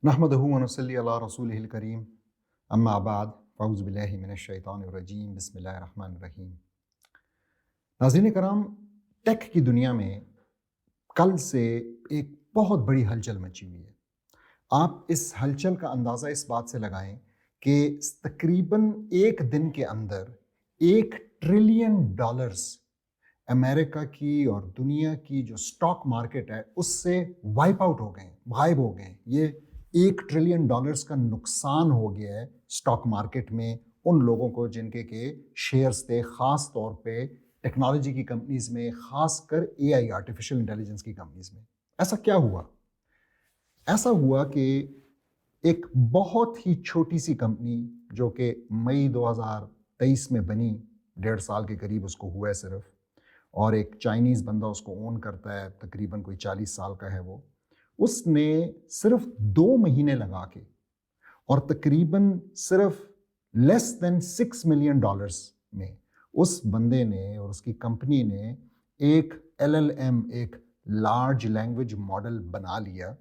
نحمدہ ونصلی علی رسولہ الکریم اما بعد فاعوذ باللہ من الشیطان الرجیم بسم اللہ الرحمن الرحیم۔ ناظرین کرام، ٹیک کی دنیا میں کل سے ایک بہت بڑی ہلچل مچی ہوئی ہے۔ آپ اس ہلچل کا اندازہ اس بات سے لگائیں کہ تقریباً ایک دن کے اندر $1 ٹریلین امریکہ کی اور دنیا کی جو سٹاک مارکیٹ ہے اس سے وائپ آؤٹ ہو گئے ہیں، غائب ہو گئے ہیں۔ یہ $1 ٹریلین کا نقصان ہو گیا ہے سٹاک مارکیٹ میں ان لوگوں کو جن کے شیئرز تھے، خاص طور پہ ٹیکنالوجی کی کمپنیز میں، خاص کر AI آرٹیفیشل انٹیلیجنس کی کمپنیز میں۔ ایسا کیا ہوا؟ ایسا ہوا کہ ایک بہت ہی چھوٹی سی کمپنی جو کہ مئی 2023 میں بنی، 1.5 سال کے قریب اس کو ہوا ہے صرف، اور ایک چائنیز بندہ اس کو اون کرتا ہے، تقریباً کوئی 40 سال کا ہے وہ، اس نے صرف 2 مہینے لگا کے اور تقریباً صرف لیس دین $6 ملین میں اس بندے نے اور اس کی کمپنی نے ایک LLM، ایک لارج لینگویج ماڈل بنا لیا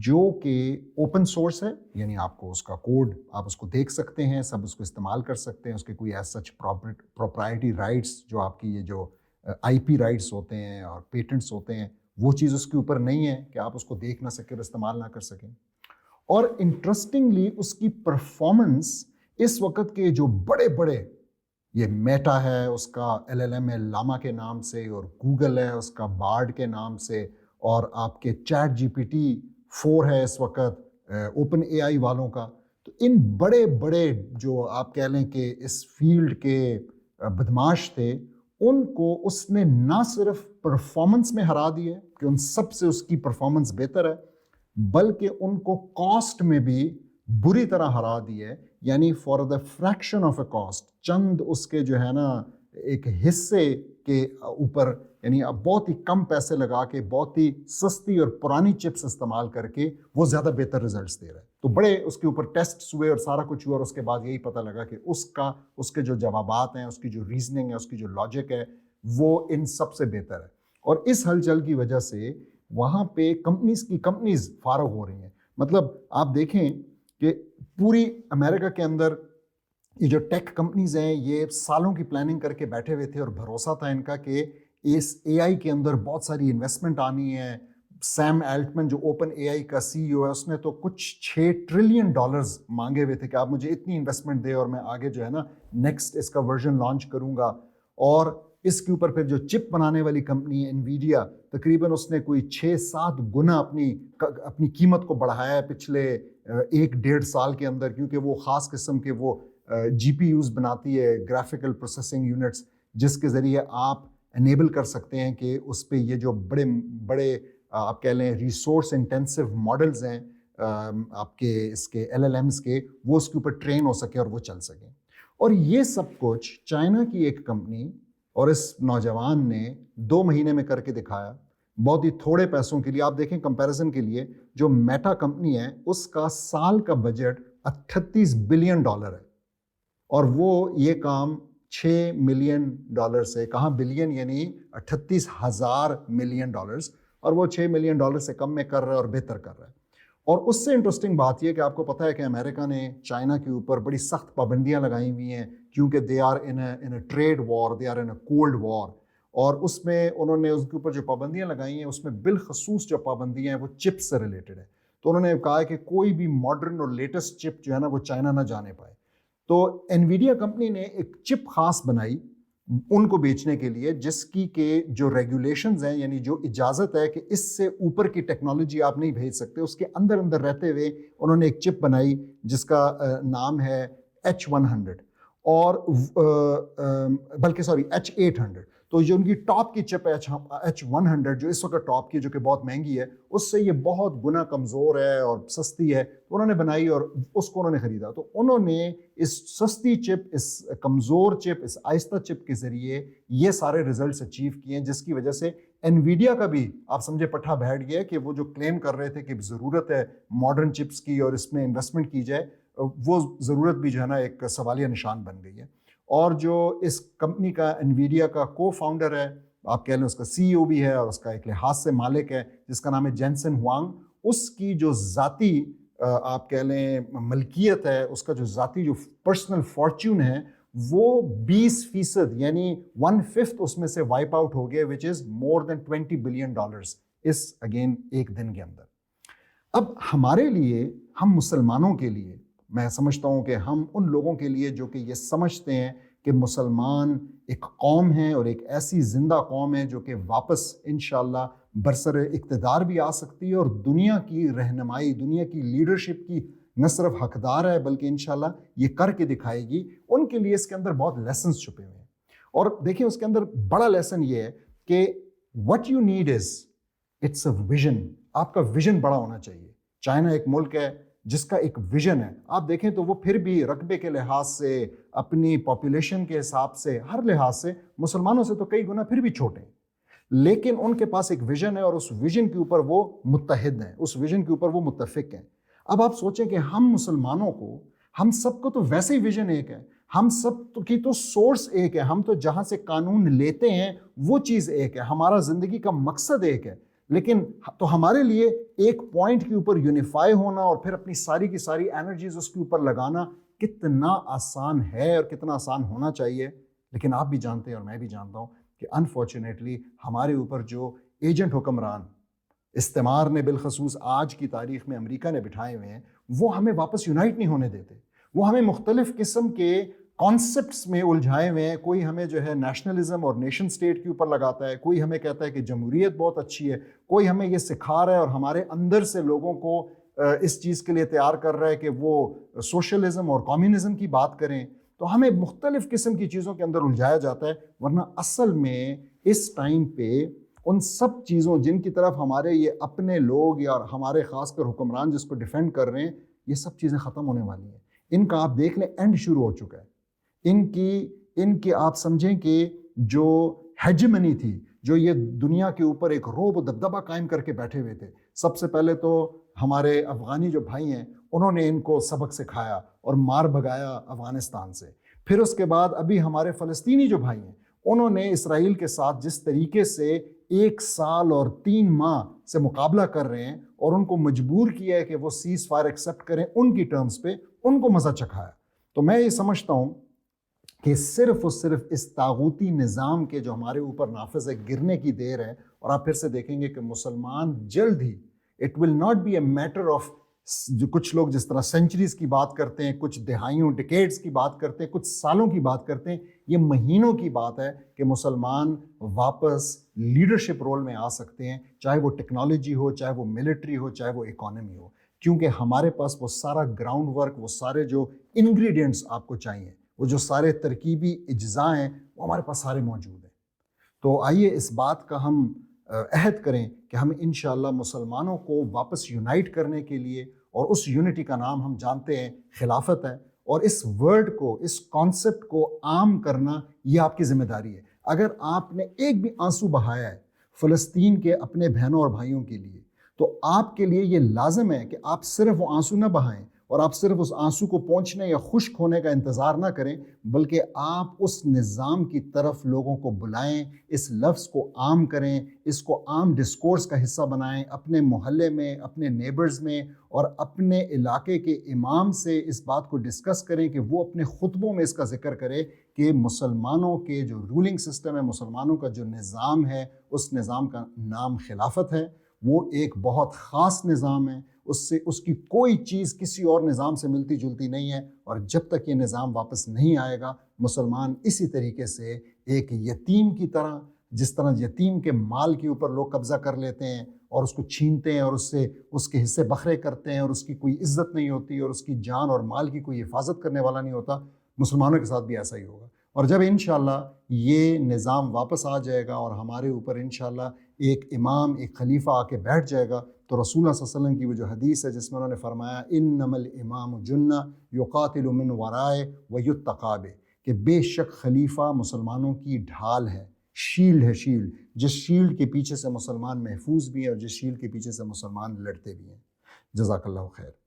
جو کہ اوپن سورس ہے، یعنی آپ کو اس کا کوڈ، آپ اس کو دیکھ سکتے ہیں، سب اس کو استعمال کر سکتے ہیں، اس کے کوئی ایز سچ پروپرائٹی رائٹس جو آپ کی یہ جو IP رائٹس ہوتے ہیں اور پیٹنٹس ہوتے ہیں وہ چیز اس کے اوپر نہیں ہے کہ آپ اس کو دیکھ نہ سکیں اور استعمال نہ کر سکیں۔ اور انٹرسٹنگلی اس کی پرفارمنس اس وقت کے جو بڑے بڑے، یہ میٹا ہے اس کا LLM ہے لاما کے نام سے، اور گوگل ہے اس کا بارڈ کے نام سے، اور آپ کے ChatGPT 4 ہے اس وقت اوپن AI والوں کا، تو ان بڑے بڑے جو آپ کہہ لیں کہ اس فیلڈ کے بدماش تھے، ان کو اس نے نہ صرف پرفارمنس میں ہرا دی ہے کہ ان سب سے اس کی پرفارمنس بہتر ہے، بلکہ ان کو کاسٹ میں بھی بری طرح ہرا دی ہے۔ یعنی for the fraction of a cost, چند اس کے جو ہے نا ایک حصے کے اوپر، یعنی اب بہت ہی کم پیسے لگا کے بہت ہی سستی اور پرانی چپس استعمال کر کے وہ زیادہ بہتر ریزلٹس دے رہا ہے۔ تو بڑے اس کے اوپر ٹیسٹس ہوئے اور سارا کچھ ہوا، اور اس کے بعد یہی پتہ لگا کہ اس کے جو جوابات ہیں، اس کی جو ریزننگ ہے، اس کی جو لاجک ہے، وہ ان سب سے بہتر ہے۔ اور اس ہلچل کی وجہ سے وہاں پہ کمپنیز فارغ ہو رہی ہیں۔ مطلب آپ دیکھیں کہ پوری امریکہ کے اندر یہ جو ٹیک کمپنیز ہیں یہ سالوں کی پلاننگ کر کے بیٹھے ہوئے تھے، اور بھروسہ تھا ان کا کہ اس AI کے اندر بہت ساری انویسٹمنٹ آنی ہے۔ سیم الٹمن جو اوپن AI کا CEO ہے، اس نے تو کچھ $6 ٹریلین مانگے ہوئے تھے کہ آپ مجھے اتنی انویسٹمنٹ دے اور میں آگے جو ہے نا نیکسٹ اس کا ورژن لانچ کروں گا۔ اور اس کے اوپر پھر جو چپ بنانے والی کمپنی ہے انویڈیا، تقریباً اس نے کوئی 6-7 گنا اپنی قیمت کو بڑھایا ہے پچھلے 1-1.5 سال کے اندر، کیونکہ وہ خاص قسم کے وہ GPUs بناتی ہے، گرافیکل پروسیسنگ یونٹس، جس کے ذریعے آپ انیبل کر سکتے ہیں کہ اس پہ یہ جو بڑے بڑے آپ کہہ لیں ریسورس انٹینسو ماڈلز ہیں آپ کے اس کے LLMs کے، وہ اس کے اوپر ٹرین ہو سکے اور وہ چل سکیں۔ اور یہ سب کچھ چائنا کی ایک کمپنی اور اس نوجوان نے 2 مہینے میں کر کے دکھایا، بہت ہی تھوڑے پیسوں کے لیے۔ آپ دیکھیں کمپیریزن کے لیے، جو میٹا کمپنی ہے اس کا سال کا بجٹ $38 بلین ہے، اور وہ یہ کام $6 ملین سے، کہاں بلین، یعنی 38,000 ملین ڈالرز، اور وہ $6 ملین سے کم میں کر رہا ہے اور بہتر کر رہا ہے۔ اور اس سے انٹرسٹنگ بات یہ کہ آپ کو پتہ ہے کہ امریکہ نے چائنا کے اوپر بڑی سخت پابندیاں لگائی ہوئی ہیں، کیونکہ they are in a trade war, they are in a cold war, اور اس میں انہوں نے اس کے اوپر جو پابندیاں لگائی ہیں اس میں بالخصوص جو پابندیاں ہیں وہ چپ سے ریلیٹڈ ہے۔ تو انہوں نے کہا کہ کوئی بھی ماڈرن اور لیٹسٹ چپ جو ہے نا وہ چائنا نہ جانے پائے۔ تو انویڈیا کمپنی نے ایک چپ خاص بنائی ان کو بیچنے کے لیے، جس کی کہ جو ریگولیشنز ہیں، یعنی جو اجازت ہے کہ اس سے اوپر کی ٹیکنالوجی آپ نہیں بھیج سکتے، اس کے اندر رہتے ہوئے انہوں نے ایک چپ بنائی جس کا نام ہے H100، اور بلکہ H800۔ تو جو ان کی ٹاپ کی چپ ہے H100 جو اس وقت ٹاپ کی، جو کہ بہت مہنگی ہے، اس سے یہ بہت گنا کمزور ہے اور سستی ہے، تو انہوں نے بنائی اور اس کو انہوں نے خریدا۔ تو انہوں نے اس سستی چپ، اس کمزور چپ، اس آہستہ چپ کے ذریعے یہ سارے ریزلٹس اچیو کیے ہیں، جس کی وجہ سے انویڈیا کا بھی آپ سمجھے پٹھا بیٹھ گیا کہ وہ جو کلیم کر رہے تھے کہ ضرورت ہے ماڈرن چپس کی اور اس میں انویسٹمنٹ کی جائے، وہ ضرورت بھی جو ہے نا ایک سوالیہ نشان بن گئی ہے۔ اور جو اس کمپنی کا انویڈیا کا کو فاؤنڈر ہے، آپ کہہ لیں اس کا CEO بھی ہے اور اس کا ایک لحاظ سے مالک ہے، جس کا نام ہے جینسن ہوانگ، اس کی جو ذاتی آپ کہہ لیں ملکیت ہے، اس کا جو ذاتی جو پرسنل فارچون ہے، وہ 20% یعنی 1/5 اس میں سے وائپ آؤٹ ہو گئے، وچ از مور دین $20 بلین اس اگین ایک دن کے اندر۔ اب ہمارے لیے، ہم مسلمانوں کے لیے، میں سمجھتا ہوں کہ ہم ان لوگوں کے لیے جو کہ یہ سمجھتے ہیں کہ مسلمان ایک قوم ہے اور ایک ایسی زندہ قوم ہے جو کہ واپس انشاءاللہ برسر اقتدار بھی آ سکتی ہے اور دنیا کی رہنمائی، دنیا کی لیڈرشپ کی نہ صرف حقدار ہے بلکہ انشاءاللہ یہ کر کے دکھائے گی، ان کے لیے اس کے اندر بہت لیسنز چھپے ہوئے ہیں۔ اور دیکھیں اس کے اندر بڑا لیسن یہ ہے کہ what you need is it's a vision۔ آپ کا ویژن بڑا ہونا چاہیے۔ چائنا ایک ملک ہے جس کا ایک ویژن ہے، آپ دیکھیں تو وہ پھر بھی رقبے کے لحاظ سے، اپنی پاپولیشن کے حساب سے، ہر لحاظ سے مسلمانوں سے تو کئی گنا پھر بھی چھوٹے ہیں، لیکن ان کے پاس ایک ویژن ہے اور اس ویژن کے اوپر وہ متحد ہیں، اس ویژن کے اوپر وہ متفق ہیں۔ اب آپ سوچیں کہ ہم مسلمانوں کو، ہم سب کو تو ویسے ہی ویژن ایک ہے، ہم سب کی تو سورس ایک ہے، ہم تو جہاں سے قانون لیتے ہیں وہ چیز ایک ہے، ہمارا زندگی کا مقصد ایک ہے، لیکن تو ہمارے لیے ایک پوائنٹ کے اوپر یونیفائی ہونا اور پھر اپنی ساری کی ساری انرجیز اس کے اوپر لگانا کتنا آسان ہے اور کتنا آسان ہونا چاہیے۔ لیکن آپ بھی جانتے ہیں اور میں بھی جانتا ہوں کہ انفارچونیٹلی ہمارے اوپر جو ایجنٹ حکمران استعمار نے بالخصوص آج کی تاریخ میں امریکہ نے بٹھائے ہوئے ہیں، وہ ہمیں واپس یونائٹ نہیں ہونے دیتے، وہ ہمیں مختلف قسم کے کانسیپٹس میں الجھائے ہوئے ہیں۔ کوئی ہمیں جو ہے نیشنلزم اور نیشن سٹیٹ کے اوپر لگاتا ہے، کوئی ہمیں کہتا ہے کہ جمہوریت بہت اچھی ہے، کوئی ہمیں یہ سکھا رہا ہے اور ہمارے اندر سے لوگوں کو اس چیز کے لیے تیار کر رہا ہے کہ وہ سوشلزم اور کمیونزم کی بات کریں۔ تو ہمیں مختلف قسم کی چیزوں کے اندر الجھایا جاتا ہے، ورنہ اصل میں اس ٹائم پہ ان سب چیزوں جن کی طرف ہمارے یہ اپنے لوگ یا ہمارے خاص کر حکمران جس کو ڈیفینڈ کر رہے ہیں، یہ سب چیزیں ختم ہونے والی ہیں۔ ان کا آپ دیکھ لیں اینڈ شروع ہو چکا ہے۔ ان کی آپ سمجھیں کہ جو ہیجمنی تھی، جو یہ دنیا کے اوپر ایک رعب و دبدبہ قائم کر کے بیٹھے ہوئے تھے، سب سے پہلے تو ہمارے افغانی جو بھائی ہیں انہوں نے ان کو سبق سکھایا اور مار بھگایا افغانستان سے۔ پھر اس کے بعد ابھی ہمارے فلسطینی جو بھائی ہیں انہوں نے اسرائیل کے ساتھ جس طریقے سے 1 سال اور 3 ماہ سے مقابلہ کر رہے ہیں اور ان کو مجبور کیا ہے کہ وہ سیز فائر ایکسیپٹ کریں ان کی ٹرمز پہ، ان کو مزہ چکھایا۔ تو میں یہ سمجھتا ہوں کہ صرف اور صرف اس طاغوتی نظام کے جو ہمارے اوپر نافذ ہے گرنے کی دیر ہے، اور آپ پھر سے دیکھیں گے کہ مسلمان جلد ہی، it will not be a matter of, جو کچھ لوگ جس طرح سینچریز کی بات کرتے ہیں، کچھ دہائیوں ڈیکیڈز کی بات کرتے ہیں، کچھ سالوں کی بات کرتے ہیں، یہ مہینوں کی بات ہے کہ مسلمان واپس لیڈرشپ رول میں آ سکتے ہیں، چاہے وہ ٹیکنالوجی ہو، چاہے وہ ملٹری ہو، چاہے وہ اکانومی ہو، کیونکہ ہمارے پاس وہ سارا گراؤنڈ ورک، وہ سارے جو انگریڈینٹس آپ کو چاہیے، وہ جو سارے ترکیبی اجزاء ہیں، وہ ہمارے پاس سارے موجود ہیں۔ تو آئیے اس بات کا ہم عہد کریں کہ ہم انشاءاللہ مسلمانوں کو واپس یونائٹ کرنے کے لیے، اور اس یونٹی کا نام ہم جانتے ہیں خلافت ہے، اور اس ورڈ کو، اس کانسیپٹ کو عام کرنا یہ آپ کی ذمہ داری ہے۔ اگر آپ نے ایک بھی آنسو بہایا ہے فلسطین کے اپنے بہنوں اور بھائیوں کے لیے، تو آپ کے لیے یہ لازم ہے کہ آپ صرف وہ آنسو نہ بہائیں اور آپ صرف اس آنسو کو پہنچنے یا خشک ہونے کا انتظار نہ کریں، بلکہ آپ اس نظام کی طرف لوگوں کو بلائیں، اس لفظ کو عام کریں، اس کو عام ڈسکورس کا حصہ بنائیں، اپنے محلے میں، اپنے نیبرز میں اور اپنے علاقے کے امام سے اس بات کو ڈسکس کریں کہ وہ اپنے خطبوں میں اس کا ذکر کرے کہ مسلمانوں کے جو رولنگ سسٹم ہے، مسلمانوں کا جو نظام ہے، اس نظام کا نام خلافت ہے، وہ ایک بہت خاص نظام ہے، اس کی کوئی چیز کسی اور نظام سے ملتی جلتی نہیں ہے، اور جب تک یہ نظام واپس نہیں آئے گا مسلمان اسی طریقے سے ایک یتیم کی طرح، جس طرح یتیم کے مال کے اوپر لوگ قبضہ کر لیتے ہیں اور اس کو چھینتے ہیں اور اس کے حصے بکھرے کرتے ہیں اور اس کی کوئی عزت نہیں ہوتی اور اس کی جان اور مال کی کوئی حفاظت کرنے والا نہیں ہوتا، مسلمانوں کے ساتھ بھی ایسا ہی ہوگا۔ اور جب انشاءاللہ یہ نظام واپس آ جائے گا اور ہمارے اوپر انشاءاللہ ایک امام، ایک خلیفہ آ کے بیٹھ جائے گا، تو رسول اللہ صلی اللہ علیہ وسلم کی وہ جو حدیث ہے جس میں انہوں نے فرمایا انما الامام جنہ یقاتل من ورائے ویتقی بہ، کہ بے شک خلیفہ مسلمانوں کی ڈھال ہے، شیلڈ ہے، شیلڈ، جس شیلڈ کے پیچھے سے مسلمان محفوظ بھی ہیں اور جس شیلڈ کے پیچھے سے مسلمان لڑتے بھی ہیں۔ جزاک اللہ خیر۔